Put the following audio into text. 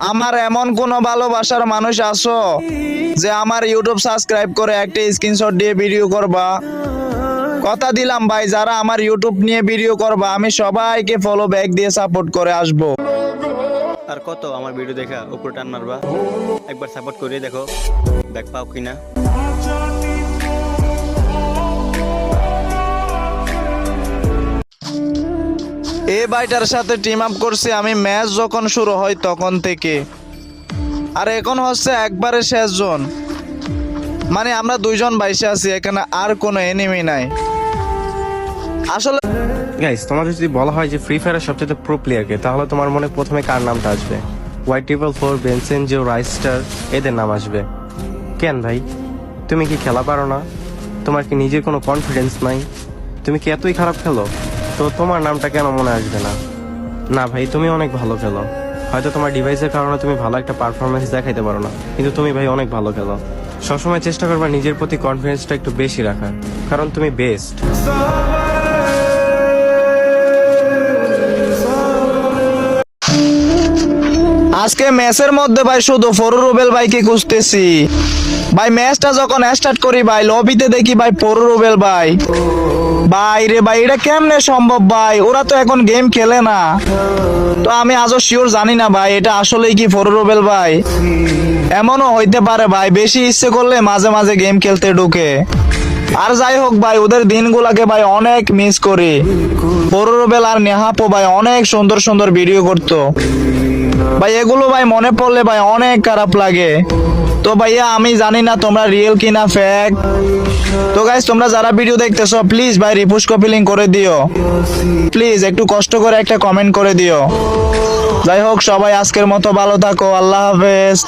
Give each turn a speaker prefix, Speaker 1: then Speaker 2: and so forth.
Speaker 1: আমার এমন কোন ভালোবাসার মানুষ আছো যে আমার ইউটিউব সাবস্ক্রাইব করে একটা স্ক্রিনশট দিয়ে ভিডিও করবা? কথা দিলাম ভাই, যারা আমার ইউটিউব নিয়ে ভিডিও করবা আমি সবাইকে ফলো ব্যাক দিয়ে সাপোর্ট করে আসবো।
Speaker 2: আর কত আমার ভিডিও দেখা উপর টান মারবা, একবার সাপোর্ট করে দেখো ব্যাক পাও কিনা।
Speaker 1: এই ভাইটার সাথে টিম আপ করছি আমি ম্যাচ যখন শুরু হয় তখন থেকে, আর এখন হচ্ছে একবারে শেষ জোন। মানে আমরা দুইজন বাইসে আছি, এখানে আর কোনো এনিমি নাই আসলে।
Speaker 3: গাইস, তোমাদের যদি বলা হয় যে ফ্রি ফায়ারের সবচেয়ে প্রো প্লেয়ারকে, তাহলে তোমার মনে প্রথমে কার নামটা আসবে? Y444, বেনসেন, জিও, রাইস্টার, এদের নাম আসবে। কেন ভাই, তুমি কি খেলা পারো না? তোমার কি নিজের কোনো কনফিডেন্স নাই? তুমি কি এতই খারাপ খেলো? তো তোমার নামটা কেন মনে আসবে না? না ভাই, তুমি অনেক ভালো খেলো। হয়তো তোমার ডিভাইসের কারণে তুমি ভালো একটা পারফরমেন্স দেখাইতে পারো না, কিন্তু তুমি ভাই অনেক ভালো খেলো। সবসময় চেষ্টা করবা নিজের প্রতি কনফিডেন্সটা একটু বেশি রাখার, কারণ তুমি বেস্ট।
Speaker 1: আজকে ম্যাচের মধ্যে ভাই শুধু ফরু রুবেল ভাইকে খুঁজতেছি ভাই। ম্যাচটা যখন স্টার্ট করি ভাই, লবিতে দেখি ভাই ফরু রুবেল ভাই। ভাই রে ভাই, এটা কেমনে সম্ভব ভাই? ওরা তো এখন গেম খেলে না, তো আমি আজও শিওর জানি না ভাই এটা আসলেই কি ফরু রুবেল ভাই। এমনও হইতে পারে ভাই, বেশি ইচ্ছে করলে মাঝে মাঝে গেম খেলতে ঢুকে। আর যাই হোক ভাই, ওদের দিনগুলাকে ভাই অনেক মিস করি। ফরু রুবেল আর নেহাপো ভাই অনেক সুন্দর সুন্দর ভিডিও করতো ভাই, এগুলো ভাই মনে পড়লে ভাই অনেক খারাপ লাগে। তো ভাইয়া আমি জানি না তোমরা রিয়েল কিনা ফেক। তো গাইস, তোমরা যারা ভিডিও দেখতেছো প্লিজ ভাই রিপোস্ট কপি লিংক করে দিও, প্লিজ একটু কষ্ট করে একটা কমেন্ট করে দিও। যাই হোক, সবাই আজকের মতো ভালো থাকো, আল্লাহ হাফেজ।